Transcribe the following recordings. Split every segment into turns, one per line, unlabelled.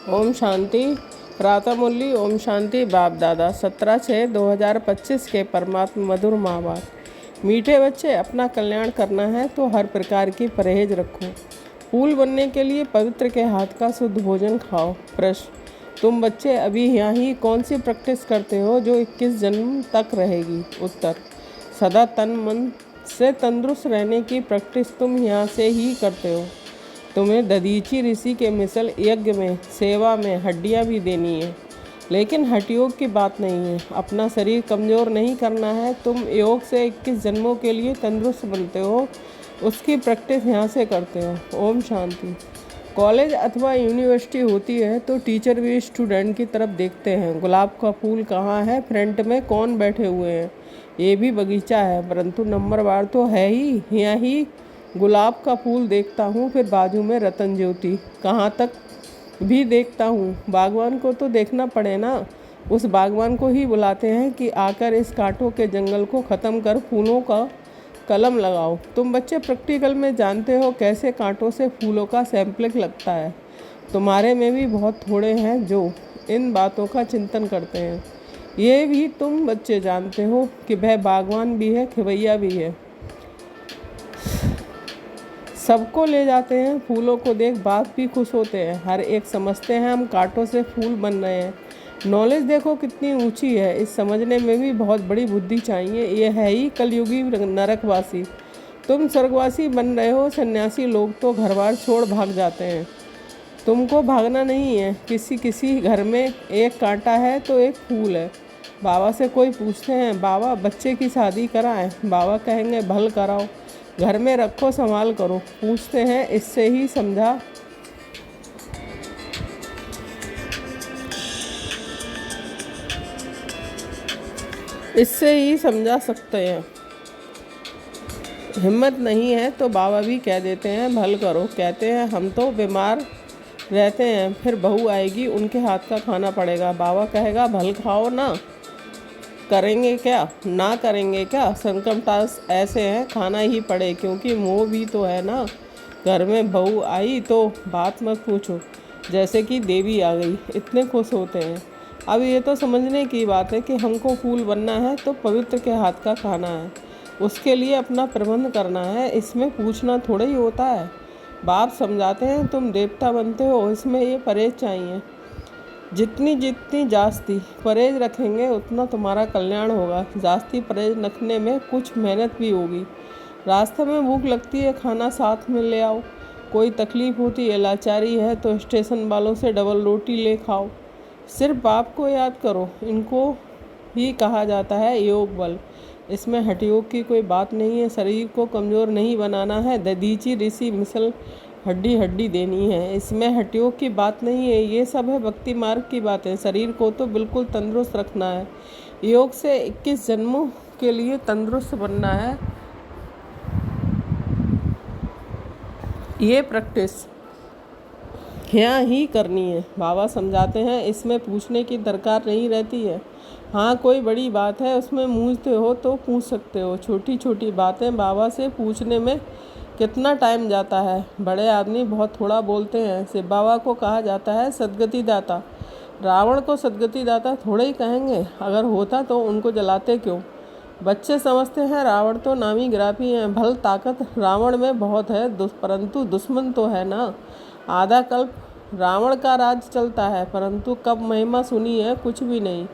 ओम शांति। प्रातः मुरली। ओम शांति। बाप दादा 17/6/2025 के परमात्मा मधुर माँ बाप। मीठे बच्चे, अपना कल्याण करना है तो हर प्रकार की परहेज रखो। फूल बनने के लिए पवित्र के हाथ का शुद्ध भोजन खाओ। प्रश्न: तुम बच्चे अभी यहाँ ही कौन सी प्रैक्टिस करते हो जो 21 जन्म तक रहेगी? उत्तर: सदा तन मन से तंदुरुस्त रहने की प्रैक्टिस तुम यहाँ से ही करते हो। तुम्हें दधीची ऋषि के मिसल यज्ञ में, सेवा में हड्डियाँ भी देनी है, लेकिन हठ योग की बात नहीं है। अपना शरीर कमज़ोर नहीं करना है। तुम योग से 21 जन्मों के लिए तंदुरुस्त बनते हो, उसकी प्रैक्टिस यहाँ से करते हो। ओम शांति। कॉलेज अथवा यूनिवर्सिटी होती है तो टीचर भी स्टूडेंट की तरफ देखते हैं। गुलाब का फूल कहाँ है, फ्रंट में कौन बैठे हुए हैं, ये भी बगीचा है, परंतु नंबरवार तो है ही। यहाँ ही गुलाब का फूल देखता हूँ, फिर बाजू में रतन ज्योति, कहाँ तक भी देखता हूँ। बागवान को तो देखना पड़े ना। उस बागवान को ही बुलाते हैं कि आकर इस कांटों के जंगल को ख़त्म कर फूलों का कलम लगाओ। तुम बच्चे प्रैक्टिकल में जानते हो कैसे कांटों से फूलों का सैंपलिंग लगता है। तुम्हारे में भी बहुत थोड़े हैं जो इन बातों का चिंतन करते हैं। ये भी तुम बच्चे जानते हो कि वह बागवान भी है, खिवैया भी है। सबको ले जाते हैं, फूलों को देख बाप भी खुश होते हैं। हर एक समझते हैं हम कांटों से फूल बन रहे हैं। नॉलेज देखो कितनी ऊंची है, इस समझने में भी बहुत बड़ी बुद्धि चाहिए। ये है ही कलयुगी नरकवासी। तुम स्वर्गवासी बन रहे हो। सन्यासी लोग तो घर बार छोड़ भाग जाते हैं। तुमको भागना नहीं है। किसी किसी घर में एक कांटा है तो एक फूल है। बाबा से कोई पूछते हैं, बाबा बच्चे की शादी कराएं? बाबा कहेंगे, भल कराओ, घर में रखो, संभाल करो। पूछते हैं, इससे ही समझा सकते हैं। हिम्मत नहीं है तो बाबा भी कह देते हैं, भल करो। कहते हैं, हम तो बीमार रहते हैं, फिर बहू आएगी, उनके हाथ का खाना पड़ेगा। बाबा कहेगा, भल खाओ ना, करेंगे क्या, ना करेंगे क्या? संकटास ऐसे हैं, खाना ही पड़े, क्योंकि मोह भी तो है ना। घर में बहू आई तो बात मत पूछो, जैसे कि देवी आ गई, इतने खुश होते हैं। अब ये तो समझने की बात है कि हमको फूल बनना है तो पवित्र के हाथ का खाना है, उसके लिए अपना प्रबंध करना है। इसमें पूछना थोड़ा ही होता है। बाप समझाते हैं, तुम देवता बनते हो, इसमें ये परहेज चाहिए। जितनी जितनी जास्ती परहेज रखेंगे उतना तुम्हारा कल्याण होगा। जास्ती परहेज रखने में कुछ मेहनत भी होगी। रास्ते में भूख लगती है, खाना साथ में ले आओ। कोई तकलीफ़ होती है, लाचारी है तो स्टेशन वालों से डबल रोटी ले खाओ। सिर्फ बाप को याद करो। इनको ही कहा जाता है योग बल। इसमें हठ योग की कोई बात नहीं है। शरीर को कमज़ोर नहीं बनाना है। दधीची ऋषि मिसल हड्डी हड्डी देनी है, इसमें हठ योग की बात नहीं है। ये सब है भक्ति मार्ग की बातें। शरीर को तो बिल्कुल तंदुरुस्त रखना है। योग से 21 जन्मों के लिए तंदुरुस्त बनना है। ये प्रैक्टिस यहाँ ही करनी है। बाबा समझाते हैं, इसमें पूछने की दरकार नहीं रहती है। हाँ, कोई बड़ी बात है, उसमें मूझते हो तो पूछ सकते हो। छोटी छोटी बातें बाबा से पूछने में कितना टाइम जाता है। बड़े आदमी बहुत थोड़ा बोलते हैं। शिव बाबा को कहा जाता है सदगति दाता। रावण को सदगति दाता थोड़े ही कहेंगे। अगर होता तो उनको जलाते क्यों? बच्चे समझते हैं रावण तो नामी गिराफी हैं। भल ताकत रावण में बहुत है, परंतु दुश्मन तो है ना। आधा कल्प रावण का राज चलता है, परंतु कब महिमा सुनी है? कुछ भी नहीं।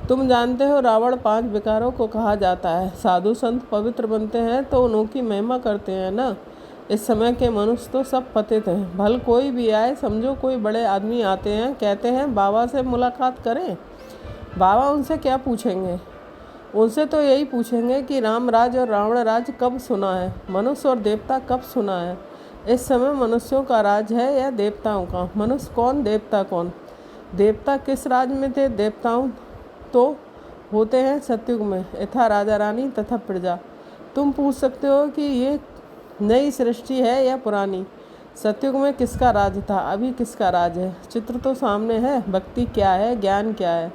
तुम जानते हो रावण 5 विकारों को कहा जाता है। साधु संत पवित्र बनते हैं तो उनकी महिमा करते हैं ना। इस समय के मनुष्य तो सब पतित हैं। भल कोई भी आए, समझो कोई बड़े आदमी आते हैं, कहते हैं बाबा से मुलाकात करें। बाबा उनसे क्या पूछेंगे? उनसे तो यही पूछेंगे कि राम राज और रावण राज कब सुना है, मनुष्य और देवता कब सुना है। इस समय मनुष्यों का राज है या देवताओं का? मनुष्य कौन, देवता कौन? देवता किस राज में थे? देवताओं तो होते हैं सतयुग में, यथा राजा रानी तथा प्रजा। तुम पूछ सकते हो कि ये नई सृष्टि है या पुरानी। सतयुग में किसका राज था, अभी किसका राज है? चित्र तो सामने है। भक्ति क्या है, ज्ञान क्या है,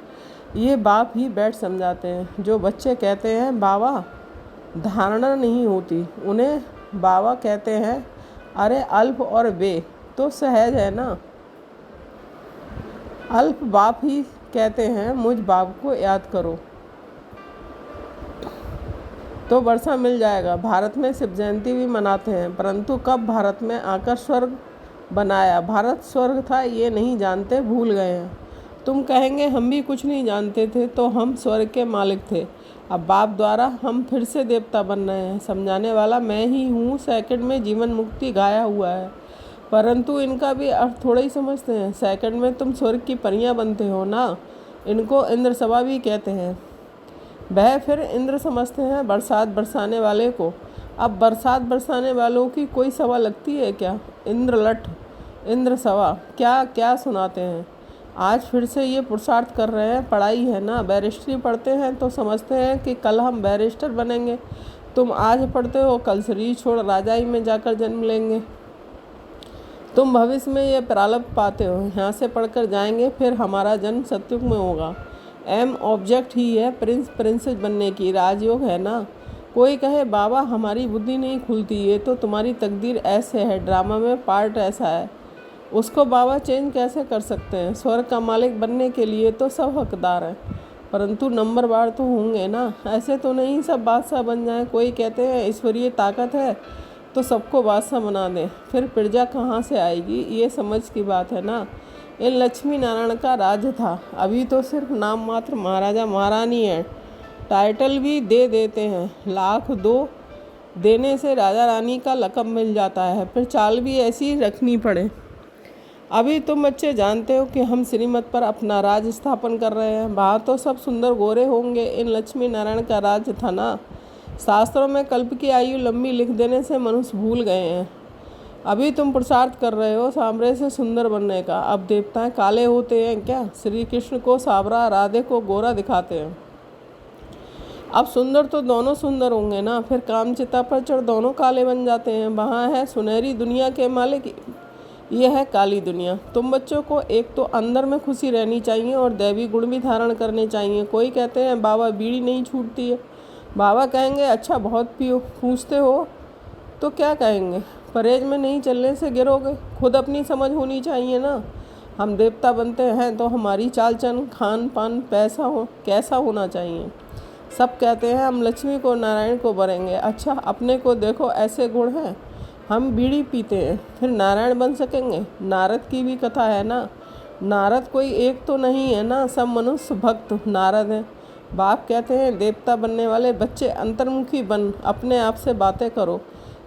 ये बाप ही बैठ समझाते हैं। जो बच्चे कहते हैं बाबा धारणा नहीं होती, उन्हें बाबा कहते हैं, अरे अल्प और वे तो सहज है ना। अल्प बाप ही कहते हैं मुझ बाप को याद करो तो वर्षा मिल जाएगा। भारत में शिव जयंती भी मनाते हैं, परंतु कब भारत में आकर स्वर्ग बनाया। भारत स्वर्ग था ये नहीं जानते, भूल गए हैं। तुम कहेंगे हम भी कुछ नहीं जानते थे तो हम स्वर्ग के मालिक थे। अब बाप द्वारा हम फिर से देवता बन रहे हैं। समझाने वाला मैं ही हूँ। सेकंड में जीवन मुक्ति गाया हुआ है, परंतु इनका भी अर्थ थोड़ा ही समझते हैं। सेकंड में तुम स्वर्ग की परियां बनते हो ना। इनको इंद्र सभा भी कहते हैं। वह फिर इंद्र समझते हैं बरसात बरसाने वाले को। अब बरसात बरसाने वालों की कोई सभा लगती है क्या। इंद्रलठ, इंद्र सभा, क्या क्या सुनाते हैं। आज फिर से ये पुरुषार्थ कर रहे हैं। पढ़ाई है ना, बैरिस्ट्री पढ़ते हैं तो समझते हैं कि कल हम बैरिस्टर बनेंगे। तुम आज पढ़ते हो, कल शरीर छोड़ राजाई में जाकर जन्म लेंगे। तुम भविष्य में ये प्रारब्ध पाते हो। यहाँ से पढ़कर जाएंगे, फिर हमारा जन्म सतयुग में होगा। एम ऑब्जेक्ट ही है प्रिंस प्रिंसेस बनने की। राजयोग है ना। कोई कहे बाबा हमारी बुद्धि नहीं खुलती, ये तो तुम्हारी तकदीर ऐसे है, ड्रामा में पार्ट ऐसा है। उसको बाबा चेंज कैसे कर सकते हैं। स्वर्ग का मालिक बनने के लिए तो सब हकदार हैं, परंतु नंबरवार तो होंगे ना। ऐसे तो नहीं सब बादशाह बन जाएं। कोई कहते हैं ईश्वरीय ताकत है तो सबको बादशाह बना दें, फिर प्रजा कहाँ से आएगी। ये समझ की बात है ना। इन लक्ष्मी नारायण का राज्य था, अभी तो सिर्फ नाम मात्र महाराजा महारानी है। टाइटल भी दे देते हैं, लाख दो देने से राजा रानी का लक़ब मिल जाता है, फिर चाल भी ऐसी रखनी पड़े। अभी तुम बच्चे जानते हो कि हम श्रीमत पर अपना राज स्थापन कर रहे हैं। वहाँ तो सब सुंदर गोरे होंगे। इन लक्ष्मी नारायण का राज्य था ना। शास्त्रों में कल्प की आयु लंबी लिख देने से मनुष्य भूल गए हैं। अभी तुम पुरुषार्थ कर रहे हो सांवरे से सुंदर बनने का। अब देवताएं काले होते हैं क्या। श्री कृष्ण को सांवरा, राधे को गोरा दिखाते हैं। अब सुंदर तो दोनों सुंदर होंगे ना, फिर कामचिता पर चढ़ दोनों काले बन जाते हैं। वहाँ है सुनहरी दुनिया के मालिक, ये है काली दुनिया। तुम बच्चों को एक तो अंदर में खुशी रहनी चाहिए और दैवी गुण भी धारण करने चाहिए। कोई कहते हैं बाबा बीड़ी नहीं छूटती है। बाबा कहेंगे अच्छा बहुत पियो। पूछते हो तो क्या कहेंगे, परहेज में नहीं चलने से गिरोगे। खुद अपनी समझ होनी चाहिए ना। हम देवता बनते हैं तो हमारी चाल चलन, खान पान कैसा होना चाहिए। सब कहते हैं हम लक्ष्मी को नारायण को बनेंगे। अच्छा अपने को देखो, ऐसे गुण हैं। हम बीड़ी पीते हैं, फिर नारायण बन सकेंगे। नारद की भी कथा है ना। नारद कोई एक तो नहीं है ना, सब मनुष्य भक्त नारद हैं। बाप कहते हैं देवता बनने वाले बच्चे अंतर्मुखी बन अपने आप से बातें करो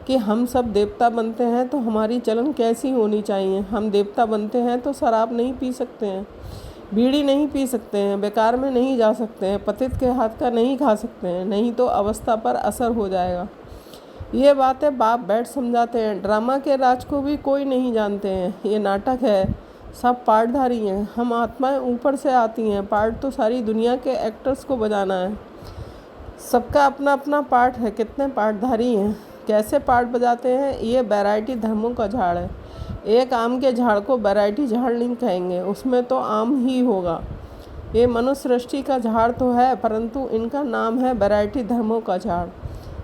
कि हम सब देवता बनते हैं तो हमारी चलन कैसी होनी चाहिए। हम देवता बनते हैं तो शराब नहीं पी सकते हैं, बीड़ी नहीं पी सकते हैं, बेकार में नहीं जा सकते हैं, पतित के हाथ का नहीं खा सकते हैं, नहीं तो अवस्था पर असर हो जाएगा। ये बातें बाप बैठ समझाते हैं। ड्रामा के राज को भी कोई नहीं जानते हैं। ये नाटक है, सब पार्टधारी हैं। हम आत्माएं ऊपर से आती हैं, पार्ट तो सारी दुनिया के एक्टर्स को बजाना है। सबका अपना अपना पार्ट है। कितने पार्टधारी हैं, कैसे पार्ट बजाते हैं। ये वैरायटी धर्मों का झाड़ है। एक आम के झाड़ को वैरायटी झाड़ नहीं कहेंगे, उसमें तो आम ही होगा। ये मनुष्य सृष्टि का झाड़ तो है, परंतु इनका नाम है वैरायटी धर्मों का झाड़।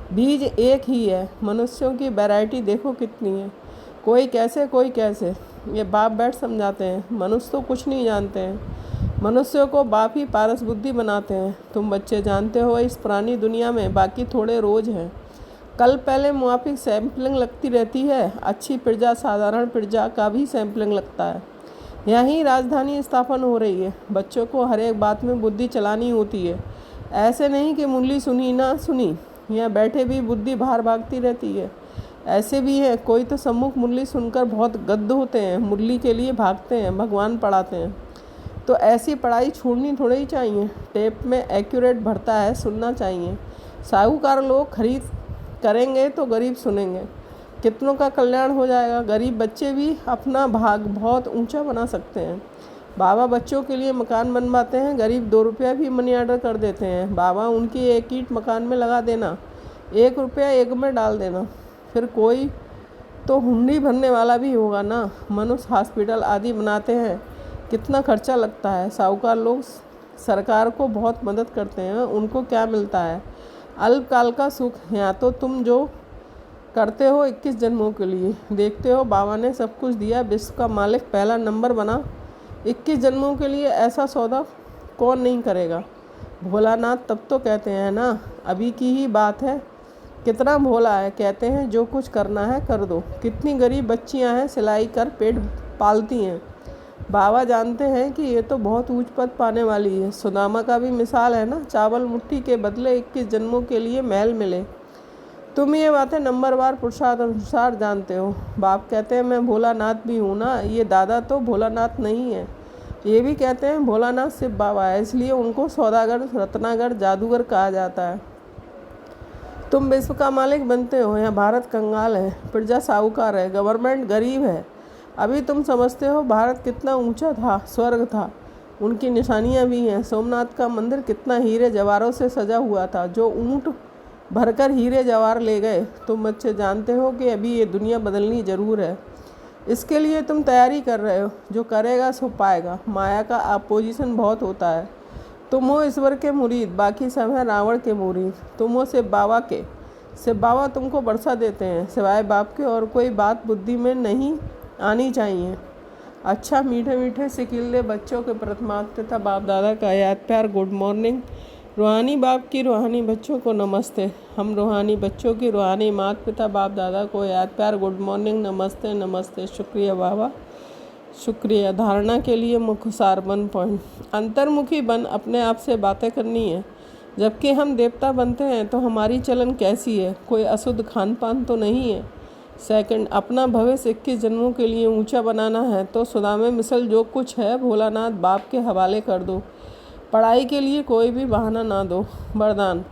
बीज एक ही है, मनुष्यों की वैरायटी देखो कितनी है। कोई कैसे कोई कैसे। ये बाप बैठ समझाते हैं। मनुष्य तो कुछ नहीं जानते हैं, मनुष्यों को बाप ही पारस बुद्धि बनाते हैं। तुम बच्चे जानते हो इस पुरानी दुनिया में बाकी थोड़े रोज हैं। कल पहले मुआफिक सैम्पलिंग लगती रहती है। अच्छी प्रजा साधारण प्रजा का भी सैम्पलिंग लगता है। यहीं राजधानी स्थापन हो रही है। बच्चों को हर एक बात में बुद्धि चलानी होती है। ऐसे नहीं कि मुरली सुनी ना सुनी, यहाँ बैठे भी बुद्धि बाहर भागती रहती है। ऐसे भी है, कोई तो सम्मुख मुरली सुनकर बहुत गद्द होते हैं, मुरली के लिए भागते हैं, भगवान पढ़ाते हैं। तो ऐसी पढ़ाई छोड़नी थोड़ी ही चाहिए। टेप में एक्यूरेट भरता है, सुनना चाहिए। साहूकार लोग खरीद करेंगे तो गरीब सुनेंगे, कितनों का कल्याण हो जाएगा। गरीब बच्चे भी अपना भाग बहुत ऊंचा बना सकते हैं। बाबा बच्चों के लिए मकान बनवाते हैं, गरीब 2 रुपया भी मनी ऑर्डर कर देते हैं। बाबा उनकी एक ईंट मकान में लगा देना, 1 रुपया एक में डाल देना, फिर कोई तो हुंडी भरने वाला भी होगा ना। मनुष्य हॉस्पिटल आदि बनाते हैं, कितना खर्चा लगता है। साहूकार लोग सरकार को बहुत मदद करते हैं, उनको क्या मिलता है, अल्पकाल का सुख। यहाँ तो तुम जो करते हो 21 जन्मों के लिए। देखते हो बाबा ने सब कुछ दिया, विश्व का मालिक पहला नंबर बना 21 जन्मों के लिए ऐसा सौदा कौन नहीं करेगा। भोलानाथ तब तो कहते हैं ना, अभी की ही बात है, कितना भोला है, कहते हैं जो कुछ करना है कर दो। कितनी गरीब बच्चियां हैं, सिलाई कर पेट पालती हैं। बाबा जानते हैं कि ये तो बहुत ऊंच पद पाने वाली है। सुदामा का भी मिसाल है ना, चावल मुट्ठी के बदले 21 जन्मों के लिए महल मिले। तुम ये बातें नंबरवार पुरुषार्थ अनुसार जानते हो। बाप कहते हैं मैं भोलानाथ भी हूँ ना, ये दादा तो भोलानाथ नहीं है। ये भी कहते हैं भोलानाथ शिव बाबा है, इसलिए उनको सौदागर, रत्नागर, जादूगर कहा जाता है। तुम विश्व का मालिक बनते हो, यहाँ भारत कंगाल है, प्रजा साहूकार है, गवर्नमेंट गरीब है। अभी तुम समझते हो भारत कितना ऊंचा था, स्वर्ग था। उनकी निशानियाँ भी हैं। सोमनाथ का मंदिर कितना हीरे जवाहरों से सजा हुआ था, जो ऊँट भरकर हीरे जवाहर ले गए। तुम बच्चे जानते हो कि अभी ये दुनिया बदलनी ज़रूर है। इसके लिए तुम तैयारी कर रहे हो। जो करेगा सो पाएगा। माया का अपोजिशन बहुत होता है। तुम हो ईश्वर के मुरीद, बाकी सब हैं रावण के मुरीद। तुम हो शिव बाबा के। शिव बाबा तुमको वर्षा देते हैं, सिवाय बाप के और कोई बात बुद्धि में नहीं आनी चाहिए। अच्छा, मीठे मीठे सिकीले बच्चों के प्रथमात पिता बाप दादा का याद प्यार गुड मॉर्निंग। रूहानी बाप की रूहानी बच्चों को नमस्ते। हम रूहानी बच्चों की रूहानी माता पिता बाप दादा को याद प्यार गुड मॉर्निंग, नमस्ते नमस्ते। शुक्रिया बाबा, शुक्रिया। धारणा के लिए मुख्य सार 1 पॉइंट। अंतर्मुखी बन अपने आप से बातें करनी है। जबकि हम देवता बनते हैं तो हमारी चलन कैसी है, कोई अशुद्ध खान पान तो नहीं है। सेकंड, अपना भविष्य 21 जन्मों के लिए ऊंचा बनाना है तो सुदामे मिसल जो कुछ है भोलानाथ बाप के हवाले कर दो। पढ़ाई के लिए कोई भी बहाना ना दो। वरदान,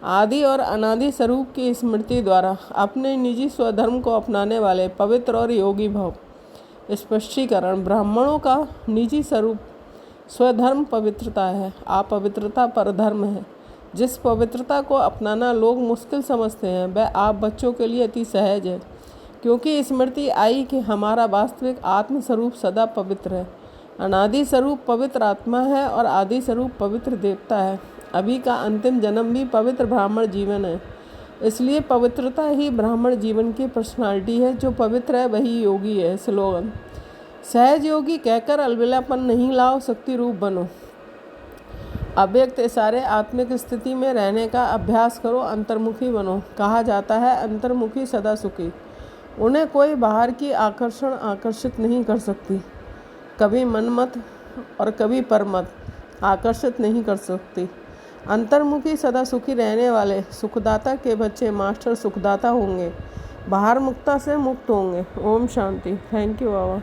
आदि और अनादि स्वरूप की स्मृति द्वारा अपने निजी स्वधर्म को अपनाने वाले पवित्र और योगी भव। स्पष्टीकरण, ब्राह्मणों का निजी स्वरूप स्वधर्म पवित्रता है, अपवित्रता परधर्म है। जिस पवित्रता को अपनाना लोग मुश्किल समझते हैं वह आप बच्चों के लिए अति सहज है, क्योंकि स्मृति आई कि हमारा वास्तविक आत्म स्वरूप सदा पवित्र है। अनादि स्वरूप पवित्र आत्मा है और आदि स्वरूप पवित्र देवता है। अभी का अंतिम जन्म भी पवित्र ब्राह्मण जीवन है, इसलिए पवित्रता ही ब्राह्मण जीवन की पर्सनालिटी है। जो पवित्र है वही योगी है। स्लोगन, सहज योगी कहकर अलविलापन नहीं लाओ, शक्ति रूप बनो। अव्यक्त इशारे आत्मिक स्थिति में रहने का अभ्यास करो, अंतर्मुखी बनो। कहा जाता है अंतर्मुखी सदा सुखी। उन्हें कोई बाहर की आकर्षण आकर्षित नहीं कर सकती। कभी मनमत और कभी परमत आकर्षित नहीं कर सकती। अंतर्मुखी सदा सुखी रहने वाले सुखदाता के बच्चे मास्टर सुखदाता होंगे, बाहर मुक्ता से मुक्त होंगे। ओम शांति। Thank you Baba.